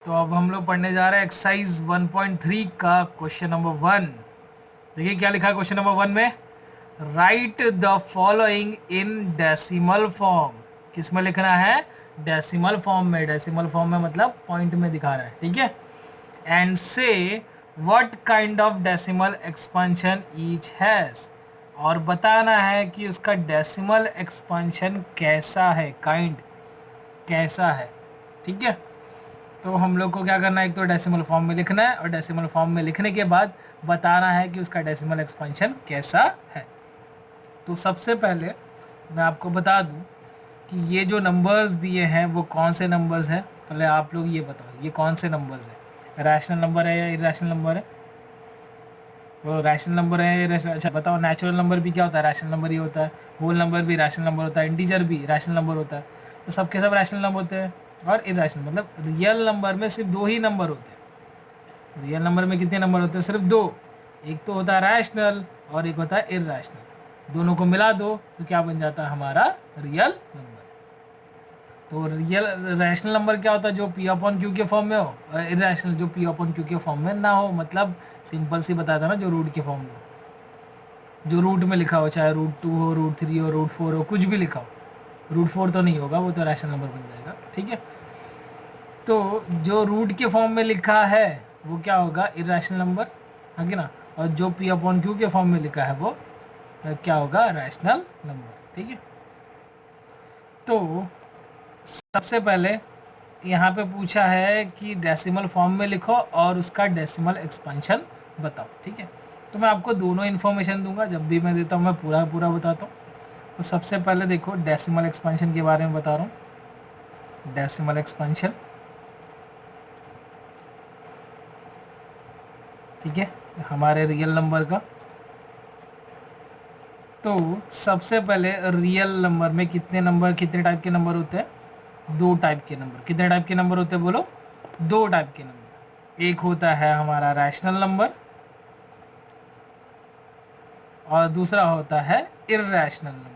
तो अब हम लोग पढ़ने जा रहे हैं एक्सरसाइज 1.3 का क्वेश्चन नंबर 1। देखिए क्या लिखा है क्वेश्चन नंबर 1 में। Right the following in decimal form. किस में लिखना है? डेसिमल फॉर्म में। डेसिमल फॉर्म में मतलब पॉइंट में दिखा रहा है, ठीक है। एंड से what kind of decimal expansion each has, और बताना है कि उसका डेसिमल एक्सपेंशन कैसा है, काइंड कैसा है, ठीक है। तो हम लोग को क्या करना है, एक तो डेसिमल फॉर्म में लिखना है और डेसिमल फॉर्म में लिखने के बाद बताना है कि उसका डेसिमल एक्सपेंशन कैसा है। तो सबसे पहले मैं आपको बता दूं कि ये जो नंबर्स दिए हैं वो कौन से नंबर्स हैं। पहले आप लोग ये बताओ ये कौन से नंबर्स हैं, रैशनल नंबर है या इरेशनल नंबर है? वो रैशनल नंबर है या irrational? अच्छा बताओ, नेचुरल नंबर भी क्या होता है? रैशनल नंबर ही होता है। होल नंबर भी रैशनल नंबर होता है, इंटीजर भी रैशनल नंबर होता है। तो सबके सब रैशनल नंबर होते हैं और इरेशनल, मतलब रियल नंबर में सिर्फ दो ही नंबर होते हैं। रियल नंबर में कितने नंबर होते हैं? सिर्फ दो। एक तो होता है रैशनल और एक होता है इरेशनल। दोनों को मिला दो तो क्या बन जाता है हमारा? Real number. तो रियल रैशनल नंबर क्या होता है? जो पी अपॉन क्यू के फॉर्म में हो। इरेशनल जो पी अपॉन क्यू के फॉर्म में ना हो, मतलब सिंपल सी बताया था ना, जो रूट के फॉर्म में हो, जो रूट में लिखा हो, चाहे रूट 2 हो, रूट 3 हो, रूट 4 हो, कुछ भी लिखा हो। रूट 4 तो नहीं होगा, वो तो रैशनल नंबर बन जाएगा, ठीक है। तो जो रूट के फॉर्म में लिखा है वो क्या होगा? इरेशनल नंबर, है कि ना। और जो पी अपॉन क्यू के फॉर्म में लिखा है वो क्या होगा? रैशनल नंबर, ठीक है। तो सबसे पहले यहाँ पे पूछा है कि डेसिमल फॉर्म में लिखो और उसका डेसिमल एक्सपेंशन बताओ, ठीक है। तो मैं आपको दोनों इन्फॉर्मेशन दूंगा, जब भी मैं देता हूँ मैं पूरा पूरा बताता हूँ। तो सबसे पहले देखो डेसिमल एक्सपेंशन के बारे में बता रहा हूँ। डेसिमल एक्सपेंशन, ठीक है, हमारे रियल नंबर का। तो सबसे पहले रियल नंबर में कितने नंबर, कितने टाइप के नंबर होते हैं? दो टाइप के नंबर। कितने टाइप के नंबर होते हैं बोलो? दो टाइप के नंबर। एक होता है हमारा रैशनल नंबर और दूसरा होता है इर्रेशनल नंबर,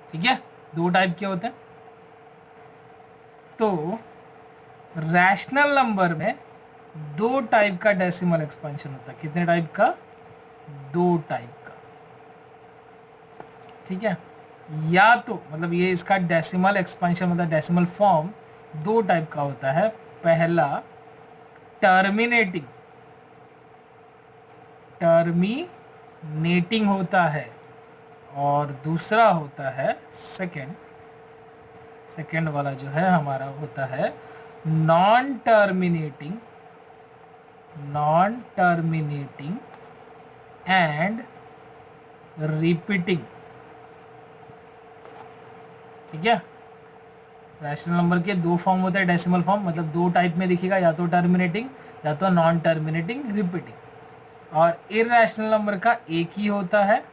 ठीक है। दो टाइप के होते हैं। तो रैशनल नंबर में दो टाइप का डेसिमल एक्सपेंशन होता है। कितने टाइप का? दो टाइप का, ठीक है। या तो मतलब ये इसका डेसिमल एक्सपेंशन मतलब डेसिमल फॉर्म दो टाइप का होता है। पहला टर्मिनेटिंग, टर्मिनेटिंग होता है और दूसरा होता है सेकंड। सेकंड वाला जो है हमारा होता है non terminating, non terminating and repeating, ठीक है। रैशनल नंबर के दो फॉर्म होते हैं डेसिमल फॉर्म, मतलब दो टाइप में दिखेगा, या तो टर्मिनेटिंग या तो नॉन टर्मिनेटिंग रिपीटिंग। और इरैशनल नंबर का एक ही होता है,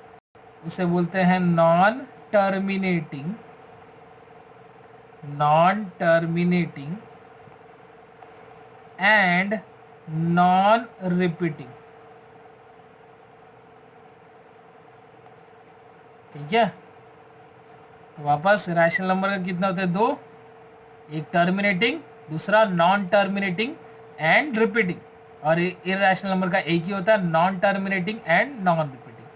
उसे बोलते हैं non terminating, non terminating and non repeating, ठीक है। तो वापस रैशनल नंबर का कितना होता है? दो, एक टर्मिनेटिंग, दूसरा नॉन टर्मिनेटिंग एंड रिपीटिंग। और इरैशनल नंबर का एक ही होता है, non terminating and non repeating,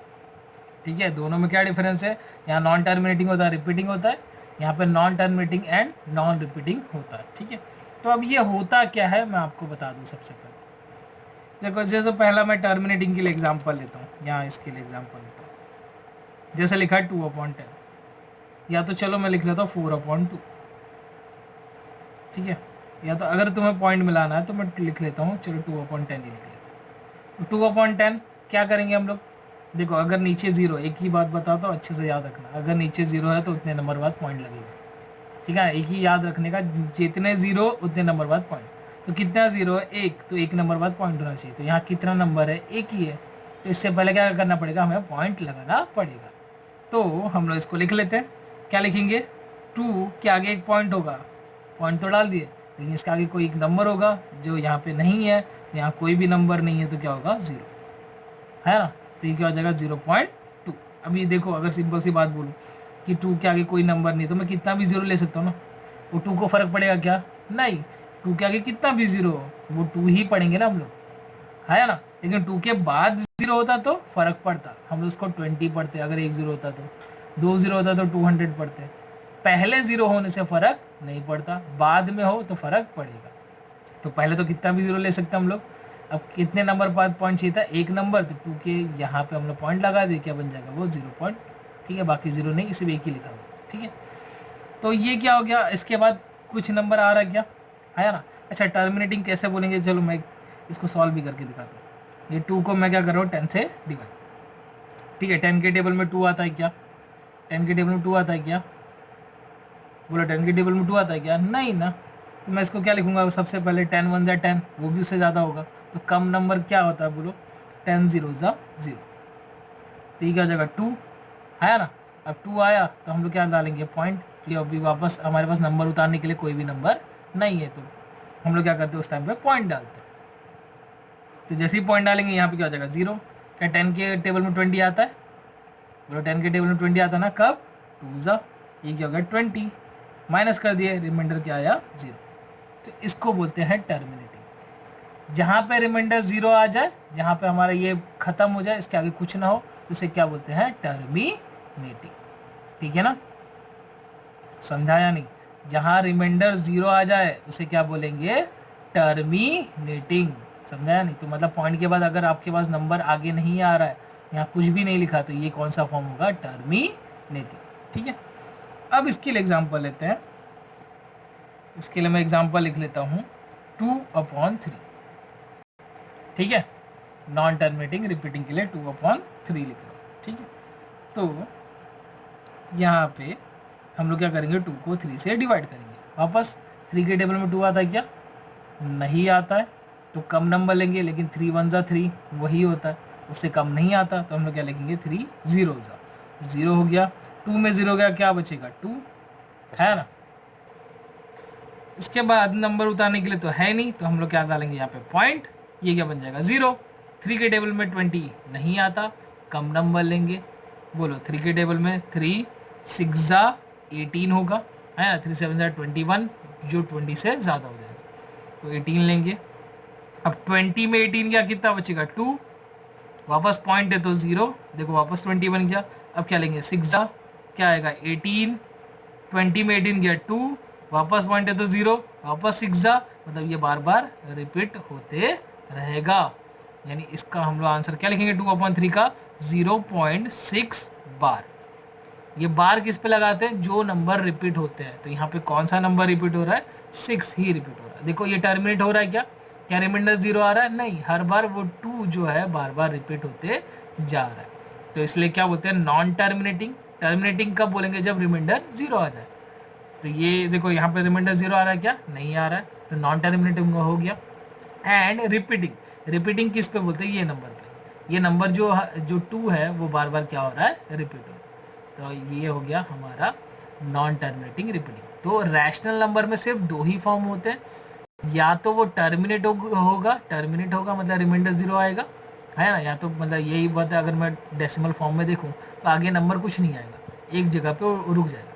ठीक है। दोनों में क्या डिफरेंस है? यहाँ नॉन टर्मिनेटिंग होता है, रिपीटिंग होता है। यहाँ पे non terminating and non repeating होता है, ठीक है। तो अब ये होता क्या है मैं आपको बता दूँ सबसे पहले। देखो जैसे पहला मैं टर्मिनेटिंग के लिए एग्जाम्पल लेता हूँ, यहाँ इसके लिए एग्जाम्पल लेता हूँ। जैसे लिखा है 2/10, या तो चलो मैं लिख लेता हूँ 4/2, ठीक है। या तो अगर तुम्हें पॉइंट मिलाना है तो मैं लिख लेता हूँ, चलो 2/10 ही लिख लेता हूँ। 2/10 क्या करेंगे हम लोग? देखो अगर नीचे ज़ीरो, एक ही बात बताता हूँ अच्छे से याद रखना, अगर नीचे ज़ीरो है तो उतने नंबर बाद पॉइंट लगेगा, ठीक है। एक ही याद रखने का, जितने ज़ीरो उतने नंबर बाद पॉइंट। तो कितना ज़ीरो है? एक, तो एक नंबर बाद पॉइंट होना चाहिए। तो यहाँ कितना नंबर है? एक ही है। तो इससे पहले क्या करना पड़ेगा? हमें पॉइंट लगाना पड़ेगा। तो हम लोग इसको लिख लेते हैं। क्या लिखेंगे? 2 के आगे एक पॉइंट होगा, पॉइंट तो डाल दिए, लेकिन इसके आगे कोई एक नंबर होगा जो यहाँ पे नहीं है। यहाँ कोई भी नंबर नहीं है तो क्या होगा? 0, है ना। तो ये क्या हो जाएगा? 0.2। अभी देखो अगर सिंपल सी बात बोलूँ कि 2 के आगे कोई नंबर नहीं तो मैं कितना भी 0 ले सकता हूँ ना। वो 2 को फ़र्क पड़ेगा क्या? नहीं, 2 के आगे कितना भी ज़ीरो हो वो 2 ही पढ़ेंगे ना हम लोग, है ना। लेकिन 2 के बाद ज़ीरो होता तो फ़र्क पड़ता, हम लोग उसको 20 पढ़ते, अगर एक ज़ीरो होता तो, 2 ज़ीरो होता तो 200 पढ़ते। पहले ज़ीरो होने से फ़र्क नहीं पड़ता, बाद में हो तो फ़र्क पड़ेगा। तो पहले तो कितना भी ज़ीरो ले सकते हम लोग। अब कितने नंबर बाद पॉइंट चाहिए था? एक नंबर, तो 2 के यहाँ पे हम लोग पॉइंट लगा दिए, क्या बन जाएगा वो 0 पॉइंट। ठीक है, बाकी ज़ीरो नहीं, सिर्फ एक ही लिखा हुआ। ठीक है, तो ये क्या हो गया, इसके बाद कुछ नंबर आ रहा है क्या, आया ना। अच्छा, टर्मिनेटिंग कैसे बोलेंगे, चलो मैं इसको सॉल्व भी करके दिखाता हूँ। ये 2 को मैं क्या कर रहा हूँ, 10 से डिवाइड। ठीक है, 10 के टेबल में 2 आता है क्या? 10 के टेबल में 2 आता है क्या? बोलो 10 के टेबल में 2 आता है क्या? नहीं ना। तो मैं इसको क्या लिखूंगा, सबसे पहले 10 1 ज़ा 10, वो भी उससे ज़्यादा होगा। तो कम नंबर क्या होता है, बोलो 10 0 ज़ा 0। तो ये क्या हो जाएगा 2, आया ना। अब 2 आया तो हम लोग क्या डालेंगे, पॉइंट। ये अभी वापस हमारे पास नंबर उतारने के लिए कोई भी नंबर नहीं है, तो हम लोग क्या करते हैं, उस टाइम पे पॉइंट डालते हैं। तो जैसे ही पॉइंट डालेंगे यहाँ पे क्या हो जाएगा 0। क्या 10 के टेबल में 20 आता है? बोलो 10 के टेबल में 20 आता है ना, कब? 2 ज़ा, ये क्या हो गया 20, माइनस कर दिए, रिमाइंडर क्या आया 0। तो इसको बोलते हैं टर्मिनेटिंग। जहाँ पे रिमाइंडर 0 आ जाए, जहाँ पे हमारा ये खत्म हो जाए, इसके आगे कुछ ना हो, इसे क्या बोलते हैं, टर्मिनेटिंग। ठीक है ना, समझाया नहीं? जहाँ रिमाइंडर 0 आ जाए उसे क्या बोलेंगे, टर्मिनेटिंग। समझाया नहीं? तो मतलब पॉइंट के बाद अगर आपके पास नंबर आगे नहीं आ रहा है, यहाँ कुछ भी नहीं लिखा, तो ये कौन सा फॉर्म होगा, टर्मिनेटिंग। ठीक है, अब इसके लिए एग्जाम्पल लेते हैं। इसके लिए मैं एग्जाम्पल लिख लेता हूँ 2/3। ठीक है, नॉन टर्मिनेटिंग रिपीटिंग के लिए 2/3 लिख रहा हूँ। ठीक है, तो यहाँ पे हम लोग क्या करेंगे, 2 को 3 से डिवाइड करेंगे। वापस 3 के टेबल में 2 आता है क्या? नहीं आता है, तो कम नंबर लेंगे, लेकिन 3 1 ज़ा 3 वही होता है, उससे कम नहीं आता, तो हम लोग क्या लिखेंगे, 3 0 ज़ा 0 हो गया। 2 में 0 गया, क्या बचेगा 2, है ना। इसके बाद नंबर उतारने के लिए तो है नहीं, तो हम लोग क्या डालेंगे यहाँ पे, पॉइंट। ये क्या बन जाएगा 0। 3 के टेबल में 20 नहीं आता, कम नंबर लेंगे। बोलो 3 के टेबल में 3 6 ज़ा 18 होगा, है ना। 3 7 ज़ा 21, जो 20 से ज़्यादा हो जाएगा, तो 18 लेंगे। अब 20 में 18 गया, कितना बचेगा 2, वापस पॉइंट है तो 0, देखो वापस 20 बन गया। अब क्या लेंगे, 6 ज़ा क्या आएगा 18, 20 में 18 गया 2, वापस पॉइंट है तो 0, वापस 6 ज़ा, मतलब ये बार बार रिपीट होते रहेगा। यानी इसका हम लोग आंसर क्या लिखेंगे, 2/3 का 0.6 बार। ये बार किस पे लगाते हैं, जो नंबर रिपीट होते हैं। तो यहाँ पे कौन सा नंबर रिपीट हो रहा है, 6 ही रिपीट हो रहा है। देखो ये टर्मिनेट हो रहा है क्या, क्या रिमाइंडर 0 आ रहा है? नहीं, हर बार वो 2 जो है बार बार रिपीट होते जा रहा है। तो इसलिए क्या बोलते हैं, नॉन टर्मिनेटिंग। टर्मिनेटिंग कब बोलेंगे, जब रिमाइंडर 0 आ जाए। तो ये देखो यहाँ पे रिमाइंडर 0 आ रहा है क्या, नहीं आ रहा है, तो नॉन टर्मिनेटिंग हो गया। एंड रिपीटिंग, रिपीटिंग किस पे बोलते हैं, ये नंबर पे। ये नंबर जो जो 2 है वो बार बार क्या हो रहा है, रिपीट हो रहा है। तो ये हो गया हमारा नॉन टर्मिनेटिंग रिपीटिंग। तो रैशनल नंबर में सिर्फ 2 ही फॉर्म होते हैं, या तो वो टर्मिनेट होगा मतलब रिमाइंडर 0 आएगा, है ना। या तो मतलब यही बात है, अगर मैं डेसिमल फॉर्म में देखूँ तो आगे नंबर कुछ नहीं आएगा, एक जगह पे वो रुक जाएगा।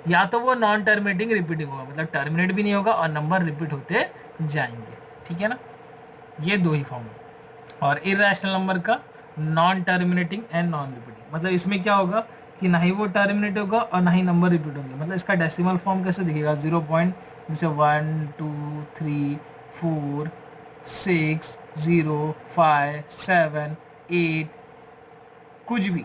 या तो वो नॉन टर्मिनेटिंग रिपीटिंग होगा, मतलब टर्मिनेट भी नहीं होगा और नंबर रिपीट होते जाएंगे। ठीक है ना, ये 2 ही फॉर्म है। और इरेशनल नंबर का non terminating and non repeating, मतलब इसमें क्या होगा कि ना ही वो टर्मिनेट होगा और ना ही नंबर रिपीट होंगे। मतलब इसका डेसिमल फॉर्म कैसे दिखेगा, 0 पॉइंट, जैसे 1 2 3 4 6 0 5 7 8 कुछ भी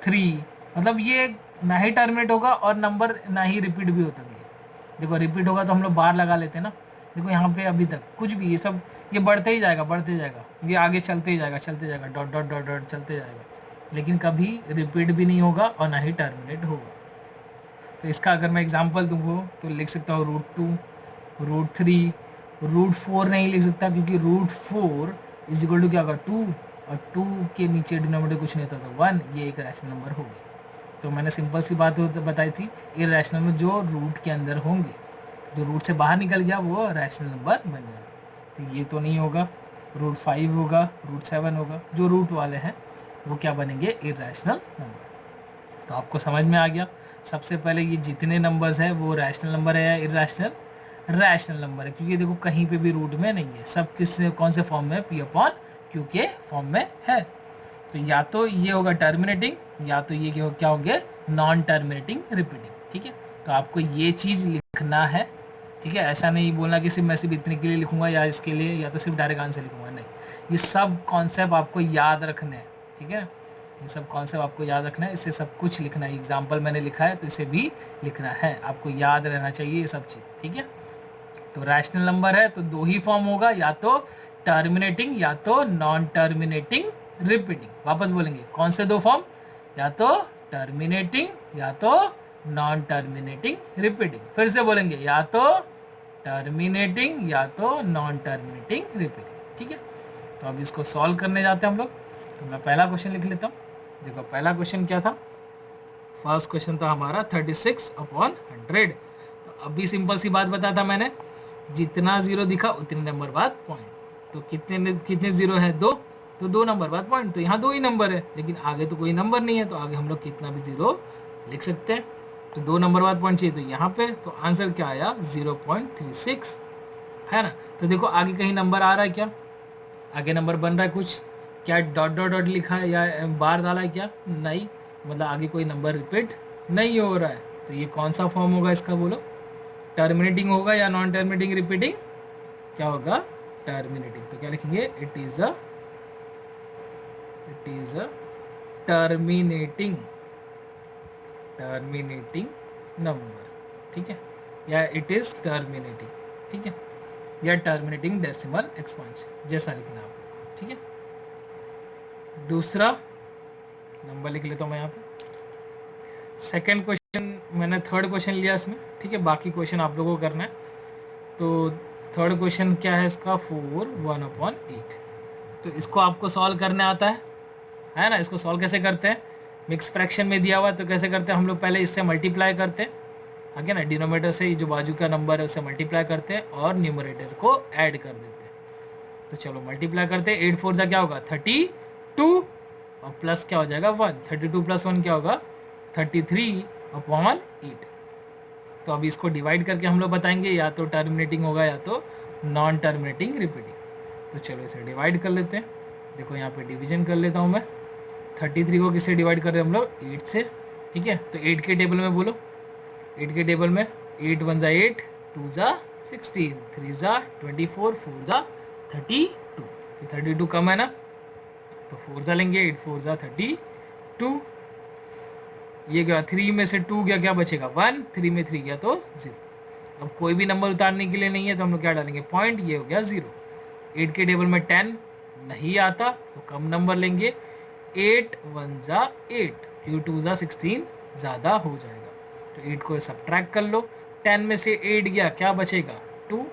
3, मतलब ये ना ही टर्मिनेट होगा और नंबर ना ही रिपीट भी होते होंगे। देखो रिपीट होगा तो हम लोग बार लगा लेते हैं ना। देखो यहाँ पे अभी तक कुछ भी, ये सब ये बढ़ते ही जाएगा, ये आगे चलते ही जाएगा, डॉट डॉट डॉट डॉट चलते जाएगा, लेकिन कभी रिपीट भी नहीं होगा और ना ही टर्मिनेट होगा। तो इसका अगर मैं एग्जांपल दूंगा तो लिख सकता हूँ √2, √3, √4 नहीं लिख सकता, क्योंकि √4 इज इक्वल टू क्या होगा 2, और 2 के नीचे डिनोमिनेटर कुछ नहीं होता तो 1, ये एक रैशनल नंबर हो गया। तो मैंने सिंपल सी बात बताई थी, इरेशनल में जो रूट के अंदर होंगे, जो रूट से बाहर निकल गया वो रैशनल नंबर बन जाएगा। तो ये तो नहीं होगा, √5 होगा, √7 होगा, जो रूट वाले हैं वो क्या बनेंगे, इरेशनल नंबर। तो आपको समझ में आ गया। सबसे पहले ये जितने नंबर्स है वो रैशनल नंबर है या इरेशनल, रैशनल नंबर है, क्योंकि देखो कहीं पे भी रूट में नहीं है, सब किस कौन से फॉर्म में, पी अपॉन क्यू के फॉर्म में है। तो या तो ये होगा टर्मिनेटिंग या तो ये क्या होंगे, नॉन टर्मिनेटिंग रिपीटिंग। ठीक है, तो आपको ये चीज़ लिखना है। ठीक है, ऐसा नहीं बोलना कि सिर्फ मैं सिर्फ इतने के लिए लिखूंगा या इसके लिए या तो सिर्फ डायरेक्ट आंसर लिखूंगा, नहीं, ये सब कॉन्सेप्ट आपको याद रखने हैं। ठीक है, ये सब कॉन्सेप्ट आपको याद रखना है, इससे सब कुछ लिखना है। एग्जाम्पल मैंने लिखा है तो इसे भी लिखना है, आपको याद रहना चाहिए ये सब चीज़। ठीक है, तो रैशनल नंबर है तो दो ही फॉर्म होगा, या तो टर्मिनेटिंग या तो नॉन टर्मिनेटिंग रिपीटिंग। वापस बोलेंगे कौन से दो फॉर्म, या तो टर्मिनेटिंग या तो नॉन टर्मिनेटिंग रिपीटिंग। फिर से बोलेंगे या तो टर्मिनेटिंग या तो नॉन टर्मिनेटिंग रिपीटिंग। ठीक है, तो अब इसको सॉल्व करने जाते हैं हम लोग। तो मैं पहला क्वेश्चन लिख लेता हूँ। देखो पहला क्वेश्चन क्या था, फर्स्ट क्वेश्चन था हमारा 36/100। तो अभी सिंपल सी बात बताया था मैंने, जितना जीरो दिखा उतने नंबर बाद पॉइंट। तो कितने कितने जीरो है, दो, तो दो नंबर बाद पॉइंट, तो यहाँ दो ही नंबर है, लेकिन आगे तो कोई नंबर नहीं है, तो आगे हम लोग कितना भी जीरो लिख सकते हैं। तो दो नंबर बाद पॉइंट चाहिए, तो यहाँ पे तो आंसर क्या आया 0.36, है ना। तो देखो आगे कहीं नंबर आ रहा है क्या, आगे नंबर बन रहा है कुछ, क्या डॉट डॉट डॉट लिखा है या बार डाला है क्या, नहीं, मतलब आगे कोई नंबर रिपीट नहीं हो रहा है। तो ये कौन सा फॉर्म होगा इसका, बोलो, टर्मिनेटिंग होगा या नॉन टर्मिनेटिंग रिपीटिंग, क्या होगा, टर्मिनेटिंग। तो क्या लिखेंगे, it is a terminating number. ठीक है, या इट इज टर्मिनेटिंग, ठीक है, या टर्मिनेटिंग डेसिमल एक्सपांशन, जैसा लिखना है आपको। ठीक है, दूसरा नंबर लिख लेता हूँ मैं यहाँ पे। सेकेंड क्वेश्चन मैंने थर्ड क्वेश्चन लिया इसमें। ठीक है, बाकी क्वेश्चन आप लोगों को करना है। तो थर्ड क्वेश्चन क्या है इसका, 4/1/8। तो इसको आपको सॉल्व करने आता है ना। इसको सॉल्व कैसे करते हैं, मिक्स फ्रैक्शन में दिया हुआ है तो कैसे करते हैं हम लोग, पहले इससे मल्टीप्लाई करते हैं, आगे ना डिनोमिनेटर से जो बाजू का नंबर है उससे मल्टीप्लाई करते हैं और न्यूमरेटर को ऐड कर देते हैं। तो चलो मल्टीप्लाई करते हैं, 8 4 क्या होगा 32, और प्लस क्या हो जाएगा 1, 32 + 1 क्या होगा 33/8। तो अभी इसको डिवाइड करके हम लोग बताएंगे या तो टर्मिनेटिंग होगा या तो नॉन टर्मिनेटिंग रिपीटिंग। तो चलो इसे डिवाइड कर लेते हैं। देखो यहाँ पे डिवीजन कर लेता हूँ मैं। 33 को किससे डिवाइड कर रहे हैं हम लोग, 8 से। ठीक है, तो 8 के टेबल में बोलो, 8 के टेबल में 8 1 = 8, 2 = 16, 3 = 24, 4 = 32। 32 कम है ना, तो 4 लेंगे, 8 4 = 32। ये क्या, 3 में से 2 गया, क्या बचेगा 1, 3 में 3 गया तो 0। अब कोई भी नंबर उतारने के लिए नहीं है तो हम लोग क्या डालेंगे, पॉइंट, ये हो गया 0। 8 के टेबल में 10 नहीं आता तो कम नंबर लेंगे, 8 1 = 8, 2 = 16 ज़्यादा हो जाएगा। तो 8 को सब्ट्रैक्ट कर लो, 10 में से 8 गया, क्या बचेगा 2।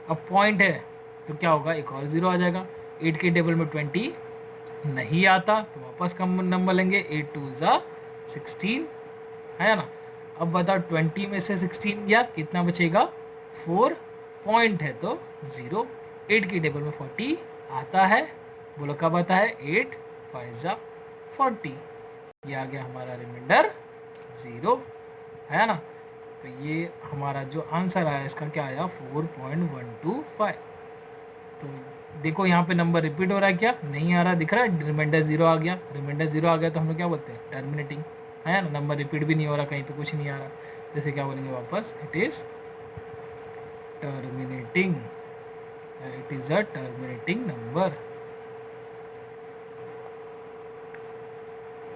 अब पॉइंट है तो क्या होगा, एक और 0 आ जाएगा। 8 के टेबल में 20 नहीं आता तो वापस कम नंबर लेंगे, 8 2 = 16, है ना। अब बताओ 20 में से 16 गया, कितना बचेगा 4, पॉइंट है तो 0। 8 की टेबल में 40 आता है, बोलो कब आता है, 8 5 = 40। ये आ गया हमारा रिमाइंडर 0, है ना। तो ये हमारा जो आंसर आया इसका क्या आया, 4.125। तो देखो यहाँ पे नंबर रिपीट हो रहा है क्या, नहीं आ रहा, दिख रहा है, रिमाइंडर 0 आ गया। रिमाइंडर 0 आ गया तो हम लोग क्या बोलते हैं, टर्मिनेटिंग, है ना। नंबर रिपीट भी नहीं हो रहा, कहीं पे कुछ नहीं आ रहा, जैसे क्या बोलेंगे वापस, it is terminating, it is a terminating number.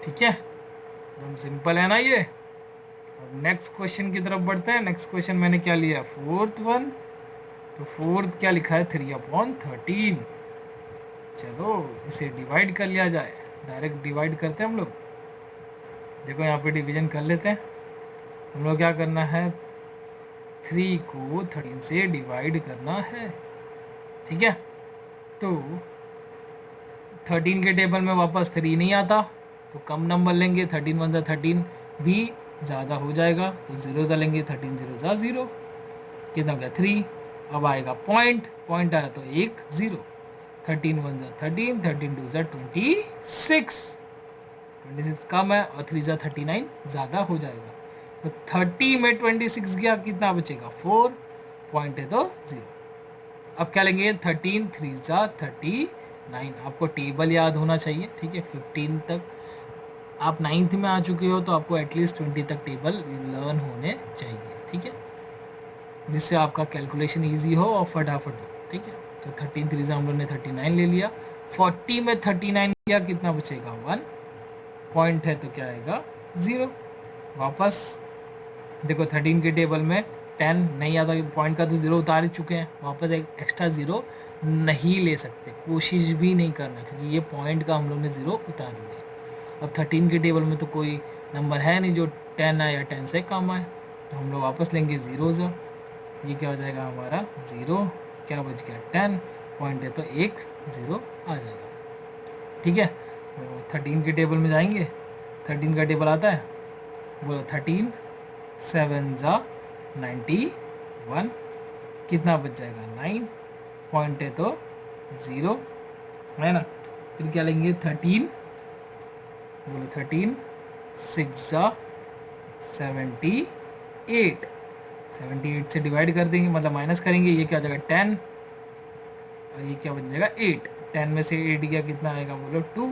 ठीक है, एकदम सिंपल है ना ये। अब नेक्स्ट क्वेश्चन की तरफ बढ़ते हैं। नेक्स्ट क्वेश्चन मैंने क्या लिया, फोर्थ वन। तो फोर्थ क्या लिखा है, 3/13। चलो इसे डिवाइड कर लिया जाए, डायरेक्ट डिवाइड करते हैं हम लोग। देखो यहाँ पे डिवीजन कर लेते हैं। हम लोग क्या करना है, 3 को 13 से डिवाइड करना है। ठीक है, तो 13 के टेबल में वापस 3 नहीं आता तो कम नंबर लेंगे, 13 1 = 13, भी ज़्यादा हो जाएगा तो 0 लेंगे, 13 0 = 0, कितना हो गया 3। अब आएगा पॉइंट, पॉइंट आया तो 1 0, 13 1 = 13, 13 2 = 26। तो 26 कम है और 3 ज़ा 39 ज़्यादा हो जाएगा। तो 30 में 26 गया, कितना बचेगा 4, पॉइंट है तो 0। अब क्या लेंगे 13 3 ज़ा 39। आपको टेबल याद होना चाहिए, ठीक है। 15 तक आप 9th में आ चुके हो तो आपको एटलीस्ट 20 तक टेबल लर्न होने चाहिए, ठीक है, जिससे आपका कैलकुलेशन इजी हो और फटाफट हो, ठीक है। तो 13 3 हम लोग ने 39 ले लिया। 40 में 39 किया, कितना बचेगा 1, पॉइंट है तो क्या आएगा 0। वापस देखो 13 के टेबल में 10 नहीं आता, पॉइंट का तो 0 उतार ही चुके हैं, वापस एक एक्स्ट्रा 0 नहीं ले सकते, कोशिश भी नहीं करना, क्योंकि ये पॉइंट का हम लोग ने 0 उतार लिया। अब 13 के टेबल में तो कोई नंबर है नहीं जो 10 आए या 10 से कम आए, तो हम लोग वापस लेंगे 0 ज़ा, ये क्या हो जाएगा हमारा 0, क्या बच गया 10, पॉइंट है तो 1 0 आ जाएगा, ठीक है। तो 13 के टेबल में जाएंगे, 13 का टेबल आता है, बोलो 13 7 ज़ा 91, कितना बच जाएगा 9, पॉइंट है तो 0, है ना। फिर क्या लेंगे 13, बोलो 13 6 ज़ा 78, 78 से डिवाइड कर देंगे, मतलब माइनस करेंगे, ये क्या हो जाएगा 10 और ये क्या बन जाएगा 8। 10 में से 8 गया, कितना आएगा बोलो 2,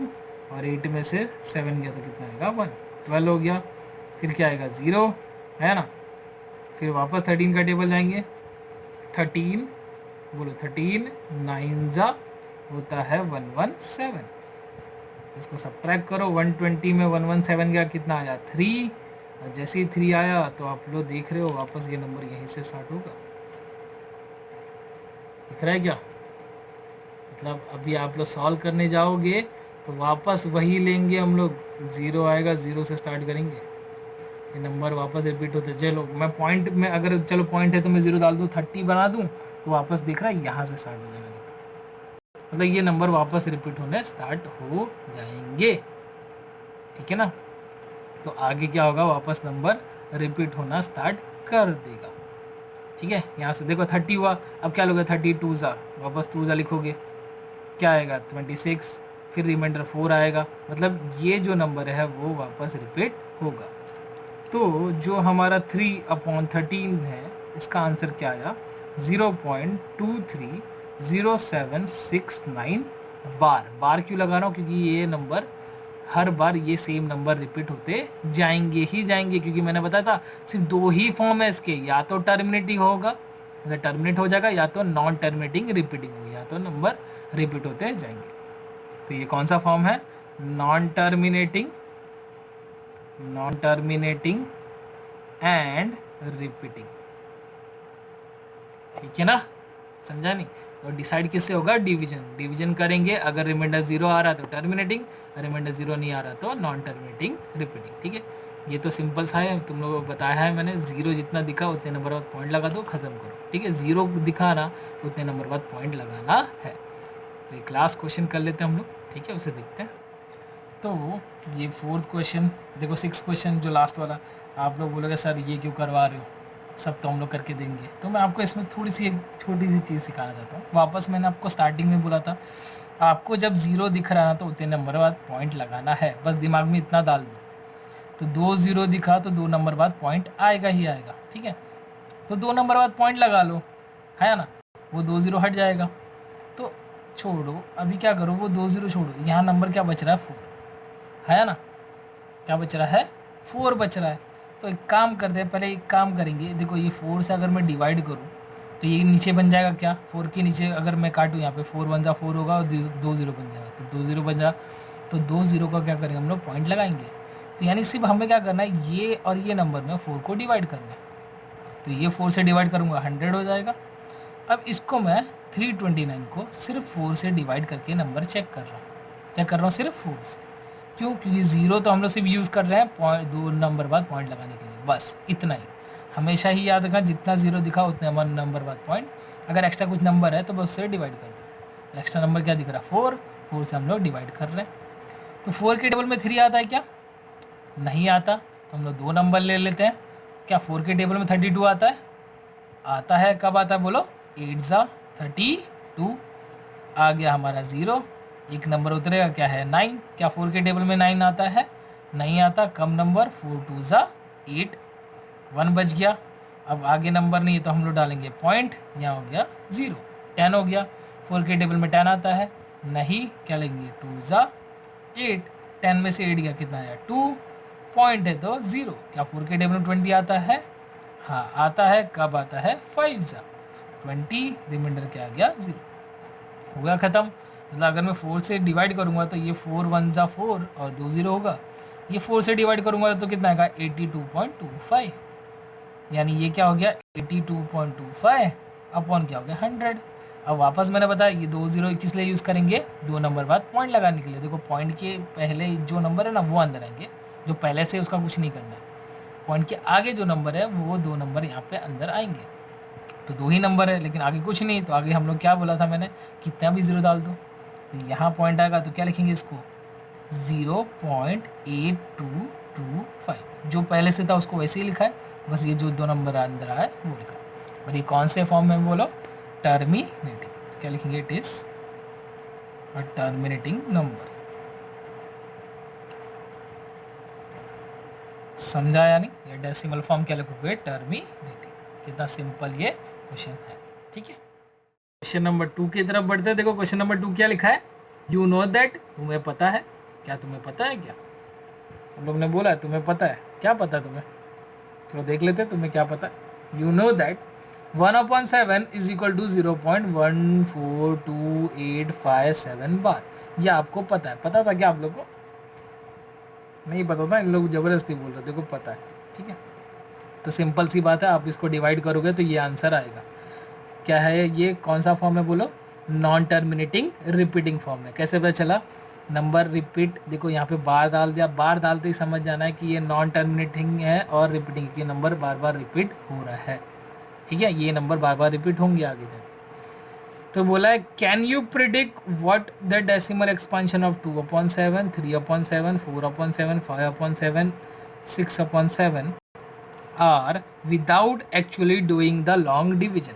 और 8 में से 7 गया तो कितना आएगा 1, 12 हो गया। फिर क्या आएगा 0, है ना। फिर वापस 13 का टेबल जाएंगे, 13 बोलो 13 9 ज़ा होता है 117, इसको सब्ट्रैक्ट करो, 120 में 117 गया, कितना आया 3, और जैसे ही 3 आया तो आप लोग देख रहे हो वापस ये नंबर यहीं से स्टार्ट होगा, दिख रहा है क्या। मतलब अभी आप लोग सॉल्व करने जाओगे तो वापस वही लेंगे हम लोग, 0 आएगा, 0 से स्टार्ट करेंगे, ये नंबर वापस रिपीट होते। चलो मैं पॉइंट में, अगर चलो पॉइंट है तो मैं 0 डाल दूँ, 30 बना दूँ, तो वापस दिख रहा है यहाँ से स्टार्ट हो जाएगा, मतलब ये नंबर वापस रिपीट होने स्टार्ट हो जाएंगे, ठीक है ना। तो आगे क्या होगा, वापस नंबर रिपीट होना स्टार्ट कर देगा, ठीक है। यहाँ से देखो 30 हुआ, अब क्या लोगे 32 ज़ा, वापस 2 ज़ा लिखोगे, क्या आएगा 26, फिर रिमाइंडर 4 आएगा, मतलब ये जो नंबर है वो वापस रिपीट होगा। तो जो हमारा 3/13 है, इसका आंसर क्या आया 0.230769 बार क्यों लगा रहा हूँ, क्योंकि ये नंबर हर बार ये सेम नंबर रिपीट होते जाएंगे ही जाएंगे, क्योंकि मैंने बताया था सिर्फ 2 ही फॉर्म है इसके, या तो टर्मिनेटिंग होगा, मतलब टर्मिनेट हो जाएगा, या तो नॉन टर्मिनेटिंग रिपीटिंग होगी, या तो नंबर रिपीट होते जाएंगे। तो ये कौन सा फॉर्म है, नॉन टर्मिनेटिंग एंड रिपीटिंग, ठीक है ना, समझा नहीं। और डिसाइड किससे होगा, डिवीजन करेंगे, अगर रिमाइंडर 0 आ रहा है तो टर्मिनेटिंग, रिमाइंडर 0 नहीं आ रहा तो नॉन टर्मिनेटिंग रिपीटिंग, ठीक है। ये तो सिंपल सा है, तुम लोगों को बताया है मैंने, 0 जितना दिखा उतने नंबर बाद पॉइंट लगा दो, खत्म करो, ठीक है। 0 दिखा ना उतने नंबर बाद पॉइंट लगाना है। तो ये क्लास क्वेश्चन कर लेते हैं हम लोग, ठीक है, उसे देखते हैं। तो ये 4th क्वेश्चन देखो, 6th क्वेश्चन जो लास्ट वाला, आप लोग बोलोगे सर ये क्यों करवा रहे हो, सब तो हम लोग करके देंगे। तो मैं आपको इसमें थोड़ी सी एक छोटी सी चीज़ सिखाना चाहता हूँ। वापस मैंने आपको स्टार्टिंग में बोला था, आपको जब 0 दिख रहा है तो उतने नंबर बाद पॉइंट लगाना है, बस दिमाग में इतना डाल दो। तो 2 0 दिखा तो 2 नंबर बाद पॉइंट आएगा ही आएगा, ठीक है। तो 2 नंबर बाद पॉइंट लगा लो, है ना, वो 2 0 हट जाएगा। तो छोड़ो, अभी क्या करो, वो 2 0 छोड़ो, यहाँ नंबर क्या बच रहा है 4, है ना, क्या बच रहा है 4 बच रहा है। तो एक काम करते हैं, पहले एक काम करेंगे, देखो ये 4 से अगर मैं डिवाइड करूँ तो ये नीचे बन जाएगा क्या, 4 के नीचे अगर मैं काटूँ यहाँ पे 4 1 4 होगा और 2 0 बन जाएगा, तो 2 0 बन जाएगा। तो 2 0 का क्या करेंगे हम लोग, पॉइंट लगाएंगे। तो यानी सिर्फ हमें क्या करना है, ये और ये नंबर में 4 को डिवाइड करना है। तो ये 4 से डिवाइड करूँगा 100 हो जाएगा। अब इसको मैं 329 को सिर्फ 4 से डिवाइड करके नंबर चेक कर रहा हूँ, क्या कर रहा हूँ, सिर्फ 4 से। क्यों, क्योंकि 0 तो हम लोग सिर्फ यूज़ कर रहे हैं पॉइंट 2 नंबर बाद पॉइंट लगाने के लिए, बस इतना ही। हमेशा ही याद रखना, जितना 0 दिखा उतने नंबर बाद पॉइंट, अगर एक्स्ट्रा कुछ नंबर है तो बस उससे डिवाइड कर दो। एक्स्ट्रा नंबर क्या दिख रहा है 4 से हम लोग डिवाइड कर रहे हैं। तो 4 के टेबल में 3 आता है क्या, नहीं आता, तो हम लोग 2 नंबर ले लेते हैं। क्या 4 के टेबल में 32 आता है, आता है, कब आता है बोलो, 8 ज़ा 32, आ गया हमारा 0, एक नंबर उतरेगा, क्या है 9, क्या 4 के टेबल में 9 आता है, नहीं आता, कम नंबर 4 2 ज़ा 8, 1 बच गया। अब आगे नंबर नहीं है तो हम लोग डालेंगे पॉइंट, यहाँ हो गया 0, 10 हो गया। 4 के टेबल में 10 आता है नहीं, क्या लेंगे 2 ज़ा 8, 10 में से 8 गया कितना आया 2, पॉइंट है तो 0। क्या 4 के टेबल में 20 आता है? हाँ आता है, कब आता है 5 ज़ा 20, रिमाइंडर क्या आ गया 0, हो गया ख़त्म। मतलब अगर मैं 4 से डिवाइड करूँगा तो ये 4 1 ज़ा 4 और 2 0 होगा। ये 4 से डिवाइड करूँगा तो कितना आएगा 82.25, यानी ये क्या हो गया 82.25 अपॉन क्या हो गया 100। अब वापस मैंने बताया ये 2 0 किस लिए यूज़ करेंगे, 2 नंबर बाद पॉइंट लगाने के लिए। देखो पॉइंट के पहले जो नंबर है ना वो अंदर आएंगे, जो पहले से उसका कुछ नहीं करना है। पॉइंट के आगे जो नंबर है वो 2 नंबर यहाँ पे अंदर आएंगे। तो 2 ही नंबर है लेकिन आगे कुछ नहीं, तो आगे हम लोग क्या बोला था मैंने, कितना भी 0 डाल दो। तो यहाँ पॉइंट आएगा तो क्या लिखेंगे इसको 0.8225, जो पहले से था उसको वैसे ही लिखा है, बस ये जो 2 नंबर अंदर आया है वो लिखा है। और ये कौन से फॉर्म में बोलो, टर्मिनेटिंग। क्या लिखेंगे, it is a terminating number. समझा या नहीं? ये डेसिमल फॉर्म क्या लिखोगे, टर्मिनेटिंग। कितना सिंपल ये क्वेश्चन है, ठीक है। क्वेश्चन नंबर 2 की तरफ बढ़ते हैं। देखो क्वेश्चन नंबर 2 क्या लिखा है, यू नो दैट, तुम्हें पता है। क्या तुम्हें पता है? क्या हम लोग ने बोला है तुम्हें पता है, क्या पता है तुम्हें? चलो देख लेते हैं तुम्हें क्या पता है। You know that 1/7 is equal to 0.142857 bar. ये आपको पता है। पता था क्या आप लोग को? नहीं पता था, इन लोग ज़बरदस्ती बोल रहे थे, को पता है, ठीक है। तो सिंपल सी बात है, आप इसको डिवाइड करोगे तो ये आंसर आएगा। क्या है ये, कौन सा फॉर्म है बोलो, नॉन टर्मिनेटिंग रिपीटिंग फॉर्म है। कैसे पता चला, नंबर रिपीट, देखो यहाँ पे बार डाल दिया, बार डालते ही समझ जाना है कि ये नॉन टर्मिनेटिंग है और रिपीटिंग, ये नंबर बार बार रिपीट हो रहा है, ठीक है। ये नंबर बार बार रिपीट होंगे आगे तक। तो बोला है can you predict what the decimal expansion of 2/7, 3/7, 4/7, 5/7, 6/7 are without actually doing the long division.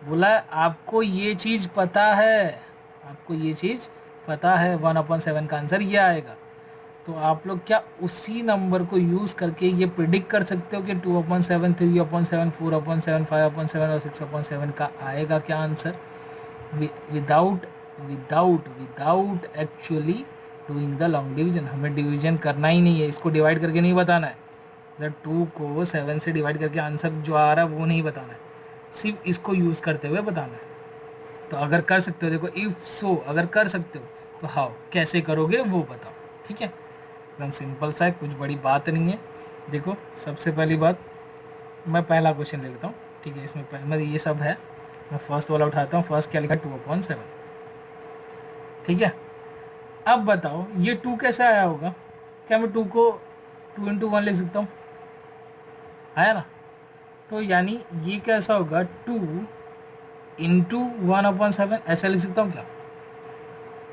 बोला है आपको ये चीज़ पता है, आपको ये चीज़ पता है 1/7 का आंसर ये आएगा। तो आप लोग क्या उसी नंबर को यूज़ करके ये प्रिडिक्ट कर सकते हो कि 2/7, 3/7, 4/7, 5/7 और 6/7 का आएगा क्या answer, without actually doing the long division. हमें डिवीजन करना ही नहीं है, इसको डिवाइड करके नहीं बताना है। 2 को 7 से डिवाइड करके आंसर जो आ रहा है वो नहीं बताना है, सिर्फ इसको यूज़ करते हुए बताना है। तो अगर कर सकते हो, देखो इफ़ सो, अगर कर सकते हो तो हाउ, कैसे करोगे वो बताओ, ठीक है। एकदम सिंपल सा है, कुछ बड़ी बात नहीं है। देखो सबसे पहली बात, मैं पहला क्वेश्चन ले लेता हूँ, ठीक है। इसमें मैं ये सब है, मैं फर्स्ट वाला उठाता हूँ। फर्स्ट क्या लिखा, 2/7, ठीक है। अब बताओ ये 2 कैसे आया होगा? क्या मैं 2 को 2 × 1 लिख सकता हूँ? आया ना? तो यानी ये कैसा होगा, 2 × 1/7, ऐसा लिख सकता हूँ क्या?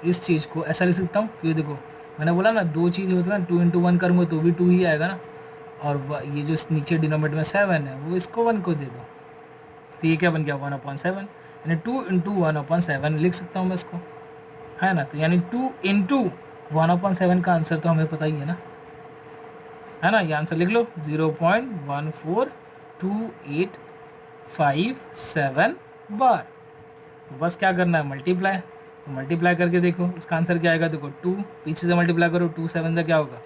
इस चीज़ को ऐसा लिख सकता हूँ, क्योंकि देखो मैंने बोला ना 2 चीज़ होती है ना, 2 × 1 करूँगा तो भी 2 ही आएगा ना। और ये जो नीचे डिनोमिनेटर में 7 है वो इसको 1 को दे दो, तो ये क्या बन गया 1/7, यानी 2 × 1/7 लिख सकता हूँ मैं इसको, है ना। तो यानी 2 × 1/7 का आंसर तो हमें पता ही है ना, ये आंसर लिख लो 0.14287 बार। तो बस क्या करना है, मल्टीप्लाई। तो मल्टीप्लाई करके देखो इसका आंसर क्या आएगा, देखो 2 पीछे से मल्टीप्लाई करो, 2 7 क्या होगा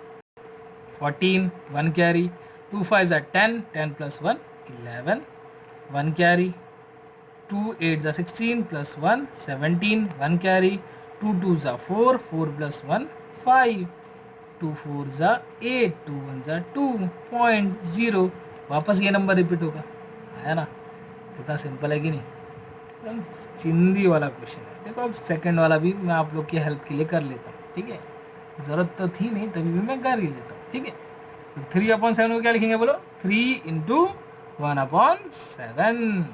14, 1 कैरी, 2 5 10, 10 + 1 11, 1 कैरी, 2 8 16 + 1 17, 1 कैरी, 2 2 4, 4 + 1 5, 2 4 8, 2 1 2.0। वापस ये नंबर रिपीट होगा, है ना। कितना सिंपल है कि नहीं, एकदम चिंदी वाला क्वेश्चन है। देखो अब सेकंड वाला भी मैं आप लोग की हेल्प के लिए कर लेता हूँ, ठीक है। ज़रूरत तो थी नहीं, तभी भी मैं कर ही लेता हूँ, ठीक है। तो 3/7 को क्या लिखेंगे बोलो, 3 × 1/7।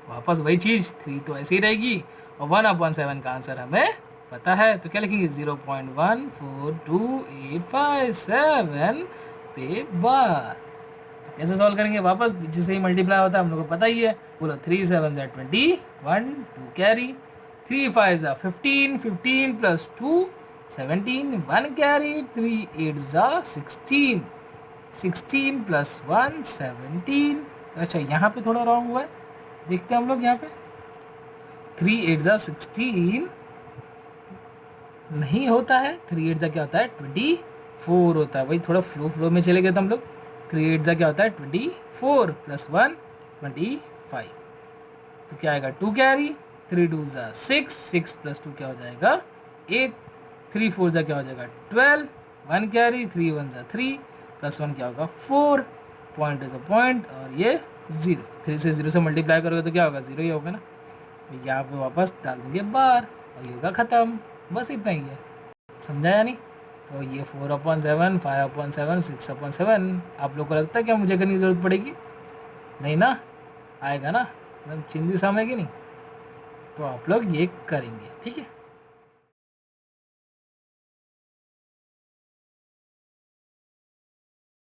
वापस वही चीज़, 3 तो ऐसे ही रहेगी और 1/7 का आंसर हमें पता है, तो क्या लिखेंगे 0.142857 पे बार। तो कैसे सॉल्व करेंगे, वापस पीछे से ही मल्टीप्लाई होता है, हम लोग को पता ही है। बोलो 3 7 21, 2 कैरी, 3 5 15, 15 + 2 17, 1 कैरी, 3 8 जा 16, 16 प्लस 1 17। अच्छा यहाँ पे थोड़ा रॉन्ग हुआ है, देखते हैं हम लोग यहाँ पे 3 8 जा 16 नहीं होता है, 3 8 जा क्या होता है 24 होता है। वही थोड़ा फ्लो में चले गए थे हम लोग। 3 8 जा क्या होता है 24 प्लस 1 25, तो क्या आएगा 2 कैरी, 3 2 जा 6, 6 प्लस 2 क्या हो जाएगा 8, 3 4 जा क्या हो जाएगा 12, 1 कैरी, 3 1 जा 3 प्लस 1 क्या होगा 4, पॉइंट इज द पॉइंट और ये 0। 3 से 0 से मल्टीप्लाई करोगे तो क्या होगा 0 ही होगा ना। तो यहाँ पे वापस डाल देंगे बार और ये होगा ख़त्म। बस इतना ही है, समझा या नहीं। तो ये 4/7, 5/7, 6/7 आप लोग को लगता है क्या मुझे करने की ज़रूरत पड़ेगी? नहीं ना, आएगा ना, एकदम चिंदी सामने की नहीं। तो आप लोग ये करेंगे, ठीक है।